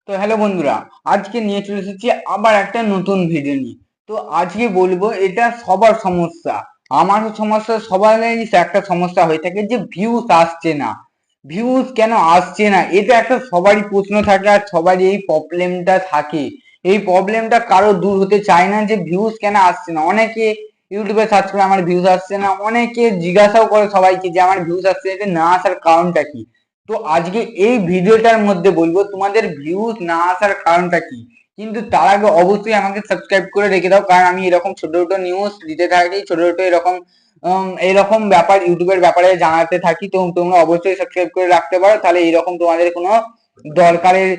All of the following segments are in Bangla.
তো হ্যালো বন্ধুরা, আজকে নিয়ে চলে এসেছি আবার একটা নতুন ভিডিও নিয়ে। তো আজকে বলবো এটা সবার সমস্যা, আমারও সমস্যা, সবারই একটা সমস্যা হয়ে থাকে যে ভিউজ আসছে না। ভিউজ কেন আসছে না, এটা একটা সবারই প্রশ্ন থাকে আর সবারই এই প্রবলেমটা থাকে। এই প্রবলেমটা কারো দূর হতে চায় না যে ভিউজ কেন আসছে না। অনেকে ইউটিউবে সার্চ করে আমার ভিউজ আসছে না, অনেকে জিজ্ঞাসাও করে সবাইকে যে আমার ভিউজ আসছে না আসার কারণটা কি। তো আজকে এই ভিডিওটার মধ্যে বলবো তোমাদের ভিউজ না আসার কারণটা কি। কিন্তু তার আগে অবশ্যই আমাকে সাবস্ক্রাইব করে রেখে দাও, কারণ আমি এরকম ছোট ছোট নিউজ দিতে থাকি, ছোট ছোট এরকম এরকম ব্যাপার ইউটিউবের ব্যাপারে জানাতে থাকি। তো তোমরা অবশ্যই সাবস্ক্রাইব করে রাখতে পারো, তাহলে এরকম তোমাদের কোনো দরকারের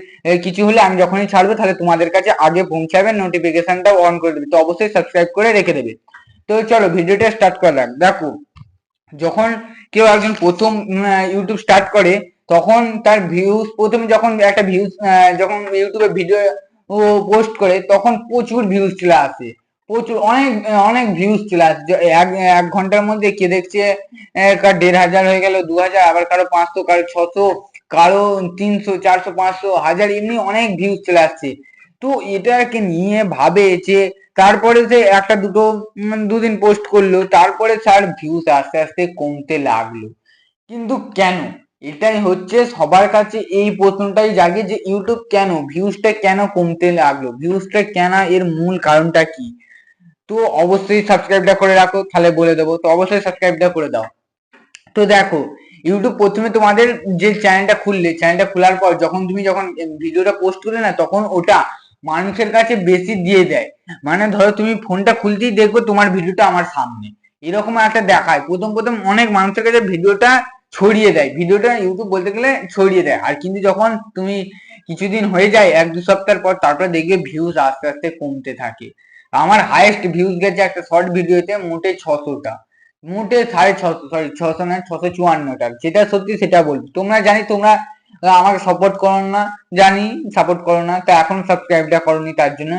কিছু হলে আমি যখনই ছাড়বো তাহলে তোমাদের কাছে আগে পৌঁছাবে, নোটিফিকেশনটাও অন করে দেবে। তো অবশ্যই সাবস্ক্রাইব করে রেখে দেবে। তো চলো ভিডিওটা স্টার্ট করলাম। দেখো, যখন কেউ একজন প্রথম ইউটিউব স্টার্ট করে, তখন তার ভিউজ, প্রথমে যখন একটা ভিউজ, যখন ইউটিউবে ভিডিও ও পোস্ট করে তখন প্রচুর ভিউজ চলে আসে। প্রচুর অনেক অনেক ভিউজ চলে আসে। এক এক ঘন্টার মধ্যে কে দেখছে কার 1,500 হয়ে গেল, 2,000, আবার কারো 500, কারো 600, কারো 300, 400, 500, 1000, এমনি অনেক ভিউজ চলে আসছে। তো এটাকে নিয়ে ভাবে যে তারপরে সে একটা দুটো দুদিন পোস্ট করলো, তারপরে তার ভিউজ আস্তে আস্তে কমতে লাগলো। কিন্তু কেন? এটাই হচ্ছে সবার কাছে এই প্রশ্নটাই জাগে যে ইউটিউব কেন ভিউজটা কেন কমতে লাগলো, ভিউজটা কেন, এর মূল কারণটা কি। তো অবশ্যই সাবস্ক্রাইবটা করে রাখো, তাহলে বলে দেবো। তো অবশ্যই সাবস্ক্রাইবটা করে দাও। তো দেখো, ইউটিউব প্রথমে তোমাদের যে চ্যানেলটা খুললে, চ্যানেলটা খোলার পর যখন ভিডিওটা পোস্ট করলে না, তখন ওটা মানুষের কাছে বেশি দিয়ে দেয়। মানে ধরো তুমি ফোনটা খুলতেই দেখবো তোমার ভিডিওটা আমার সামনে, এরকম একটা দেখায়। প্রথম প্রথম অনেক মানুষের কাছে ভিডিওটা ছড়িয়ে দেয়, ভিডিওটা ইউটিউব বলতে গেলে ছড়িয়ে দেয়। আর কিন্তু যখন তুমি কিছুদিন হয়ে যায়, 1-2 সপ্তাহ পর, তারপরে দেখবে ভিউজ আস্তে আস্তে কমতে থাকে। আমার হাইয়েস্ট ভিউজ গেছে একটা শর্ট ভিডিওতে মোটে 600টা, মোটে 650, সরি 600 না, 654টা। যেটা সত্যি সেটা বলবো। তোমরা জানি তোমরা আমাকে সাপোর্ট করো না, জানি সাপোর্ট করো না, তো এখন সাবস্ক্রাইবটা করোনি তার জন্য।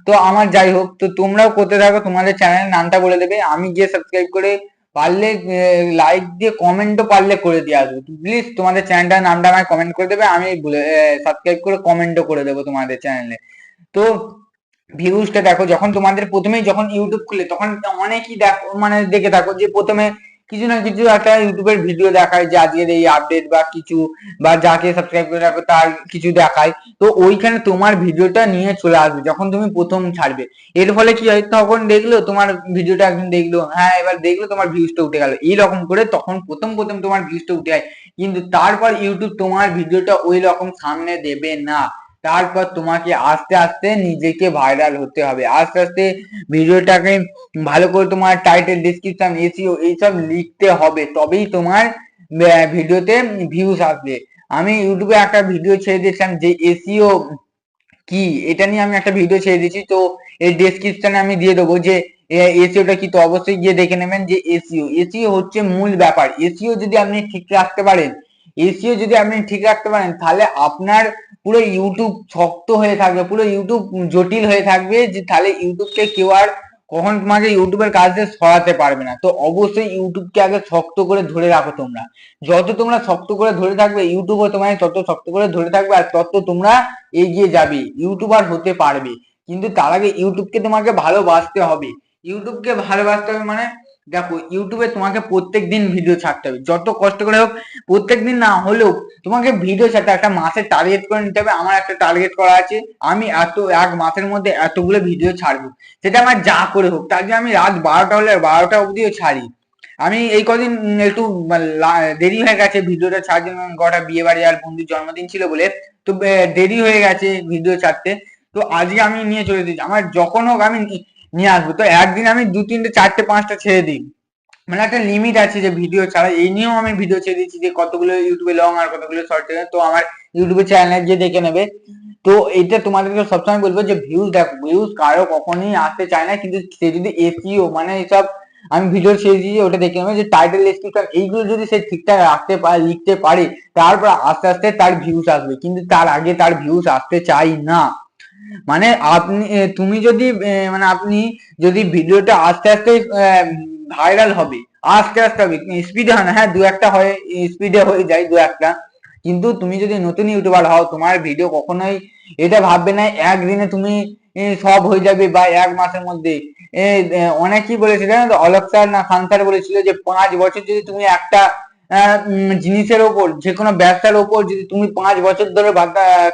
তো আমার যাই হোক, তো তোমরাও করতে থাকো, তোমাদের চ্যানেলের নামটা বলে দেবে, আমি গিয়ে সাবস্ক্রাইব করে, পারলে লাইক দিয়ে কমেন্টও পারলে করে দিয়ে আসবো। প্লিজ তোমাদের চ্যানেলটার নামটা আমায় কমেন্ট করে দেবে, আমি সাবস্ক্রাইব করে কমেন্টও করে দেবো তোমাদের চ্যানেলে। তো ভিউজটা দেখো, যখন তোমাদের প্রথমেই যখন ইউটিউব খুলে তখন অনেকেই দেখো, মানে দেখে থাকো যে প্রথমে কিছু না কিছু একটা ইউটিউবের ভিডিও দেখায় যে আজকের এই আপডেট বা কিছু, বা যাকে সাবস্ক্রাইব করে রাখো তার কিছু দেখায়। তো ওইখানে তোমার ভিডিওটা নিয়ে চলে আসবে যখন তুমি প্রথম ছাড়বে। এর ফলে কি হয়, তখন দেখলো তোমার ভিডিওটা, একজন দেখলো, হ্যাঁ এবার দেখলো তোমার ভিউজটা উঠে গেল, এইরকম করে তখন প্রথম প্রথম তোমার ভিউজটা উঠে যায়। কিন্তু তারপর ইউটিউব তোমার ভিডিওটা ওই রকম সামনে দেবে না। তারপর তোমাকে আস্তে আস্তে নিজেকে ভাইরাল হতে হবে, আস্তে আস্তে ভিডিওটাকে ভালো করে তোমার টাইটেল, ডেসক্রিপশন, এসইও এইসব লিখতে হবে, তবেই তোমার ভিডিওতে ভিউজ আসবে। আমি ইউটিউবে একটা ভিডিও ছেড়ে দিয়েছিলাম যে এসইও কি, এটা নিয়ে আমি একটা ভিডিও ছেড়ে দিয়েছি। তো এই ডেসক্রিপশনে আমি দিয়ে দেবো যে এসইওটা কি। তো অবশ্যই গিয়ে দেখে নেবেন যে এসইও, এসইও হচ্ছে মূল ব্যাপার। এসইও যদি আপনি ঠিক রাখতে পারেন, এসইও যদি আপনি ঠিক রাখতে পারেন, তাহলে আপনার পুরো ইউটিউব শক্ত হয়ে থাকবে, পুরো ইউটিউব জটিল হয়ে থাকবে, যে তাহলে ইউটিউবকে কেউ আর কখন তোমাকে ইউটিউবের কাজ দিয়ে সরাতে পারবে না। তো অবশ্যই ইউটিউবকে আগে শক্ত করে ধরে রাখো তোমরা। যত তোমরা শক্ত করে ধরে থাকবে, ইউটিউবও তোমায় তত শক্ত করে ধরে থাকবে, আর তত তোমরা এগিয়ে যাবে, ইউটিউবার হতে পারবে। কিন্তু তার আগে ইউটিউবকে তোমাকে ভালোবাসতে হবে। ইউটিউবকে ভালোবাসতে হবে মানে, দেখো ইউটিউবে তোমাকে প্রত্যেক দিন ভিডিও ছাড়তে হবে, যত কষ্ট করে হোক। প্রত্যেক দিন না হলেও তোমাকে ভিডিও ছাড়তে, একটা মাসের টার্গেট করে নিতে হবে। আমার একটা টার্গেট করা আছে, আমি এত এক মাসের মধ্যে এতগুলো ভিডিও ছাড়বো, সেটা আমার যা করে হোক। তার জন্য আমি রাত 12টা হলে 12টা অবধিও ছাড়ি। আমি এই কদিন একটু দেরি হয়ে গেছে ভিডিওটা ছাড়ার জন্য, গোটা বিয়ে বাড়ি আর বন্ধুর জন্মদিন ছিল বলে, তো দেরি হয়ে গেছে ভিডিও ছাড়তে। তো আজকে আমি নিয়ে চলে এসেছি, আমার যখন হোক আমি নিয়ে আসবো। তো একদিন আমি 2, 3, 4, 5টা ছেড়ে দিই, মানে একটা লিমিট আছে যে ভিডিও ছাড়া। এই নিয়েও আমি ভিডিও ছেড়ে দিচ্ছি যে কতগুলো ইউটিউবে লং আর কতগুলো শর্ট। তো আমার ইউটিউবে চ্যানেলে যে দেখে নেবে। তো এটা তোমাদেরকে সবসময় বলবো যে ভিউজ, দেখো ভিউজ কারো কখনই আসতে চায় না, কিন্তু সে যদি এসইও মানে এইসব আমি ভিডিও ছেড়ে দিয়েছি ওটা দেখে নেবে, যে টাইটেল, ডেসক্রিপশন এইগুলো যদি সে ঠিকঠাক রাখতে পারে, লিখতে পারে, তারপর আস্তে আস্তে তার ভিউজ আসবে। কিন্তু তার আগে তার ভিউজ আসতে চাই না। মানে আপনি তুমি যদি মানে আপনি যদি ভিডিওটা আস্তে আস্তে ভাইরাল হবে, আস্তে আস্তে হবে, স্পিডে হয় না, হ্যাঁ দু একটা হয়, স্পিডে হয়ে যায় দু একটা, কিন্তু তুমি যদি নতুন ইউটিউবার হও, তোমার ভিডিও কখনোই এটা ভাববে না একদিনে তুমি সব হয়ে যাবে বা এক মাসের মধ্যে। অনেকেই বলেছিল জানো তো, অলোক স্যার না খান স্যার বলেছিল যে 5 বছর যদি তুমি একটা জিনিসের ওপর, যে কোনো ব্যবসার ওপর যদি তুমি 5 বছর ধরে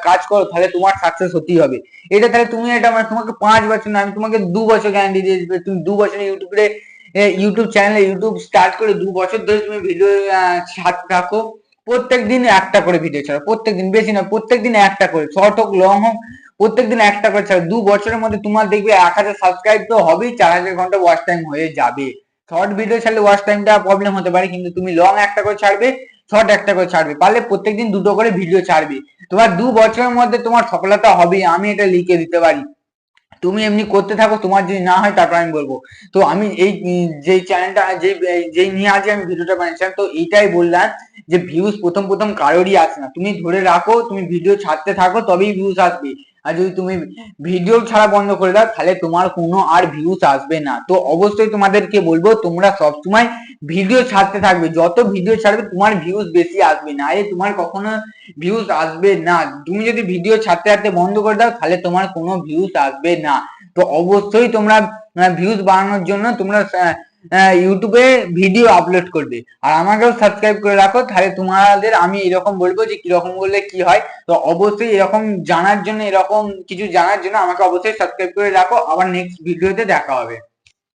কাজ করো, তাহলে তোমার সাকসেস হতেই হবে। এটা তাহলে তুমি এটা মানে তোমাকে 5 বছর না, আমি তোমাকে 2 বছর গ্যারান্টি দিয়ে দিবে। তুমি 2 বছরে ইউটিউব চ্যানেলে ইউটিউব স্টার্ট করে 2 বছর ধরে তুমি ভিডিও ছাড়তে থাকো, প্রত্যেকদিন একটা করে ভিডিও ছাড়ো, প্রত্যেকদিন, বেশি না, প্রত্যেকদিন একটা করে, শর্ট হোক লং হোক, প্রত্যেকদিন একটা করে ছাড়ো। 2 বছরের মধ্যে তোমার দেখবে 1000 সাবস্ক্রাইব তো হবেই, 4000 ঘন্টা ওয়াচ টাইম হয়ে যাবে। শর্ট ভিডিও ছাড়লে ওয়াচ টাইমটা প্রবলেম হতে পারে, কিন্তু তুমি লং একটা করে ছাড়বে, শর্ট একটা করে ছাড়বে, পারলে প্রত্যেকদিন দুটো করে ভিডিও ছাড়বে, তোমার 2 বছরের মধ্যে তোমার সফলতা হবেই, আমি এটা লিখে দিতে পারি। তুমি এমনি করতে থাকো, তোমার যদি না হয় তারপর আমি বলবো। তো আমি এই যেই চ্যানেলটা যেই নিয়ে আজ আমি ভিডিওটা বানিয়েছিলাম, তো এইটাই বললাম যে ভিউজ প্রথম প্রথম কারোরই আসে না, তুমি ধরে রাখো, তুমি ভিডিও ছাড়তে থাকো, তবেই ভিউজ আসবে। আর যদি তুমি ভিডিও ছাড়া বন্ধ করে দাও, তাহলে তোমার কোনো আর ভিউজ আসবে না। তো অবশ্যই তোমাদেরকে বলবো, তোমরা সবসময় ভিডিও ছাড়তে থাকবে, যত ভিডিও ছাড়বে তোমার ভিউজ বেশি আসবে, না এ তোমার কখনো ভিউজ আসবে না। তুমি যদি ভিডিও ছাড়তে ছাড়তে বন্ধ করে দাও, তাহলে তোমার কোনো ভিউজ আসবে না। তো অবশ্যই তোমরা ভিউজ বাড়ানোর জন্য তোমরা ইউটিউবে ভিডিও আপলোড করবে, আর আমাকেও সাবস্ক্রাইব করে রাখো, তাহলে তোমাদের আমি এরকম বলবো যে কিরকম বললে কি হয়। তো অবশ্যই এরকম জানার জন্য, এরকম কিছু জানার জন্য আমাকে অবশ্যই সাবস্ক্রাইব করে রাখো। আবার নেক্সট ভিডিওতে দেখা হবে।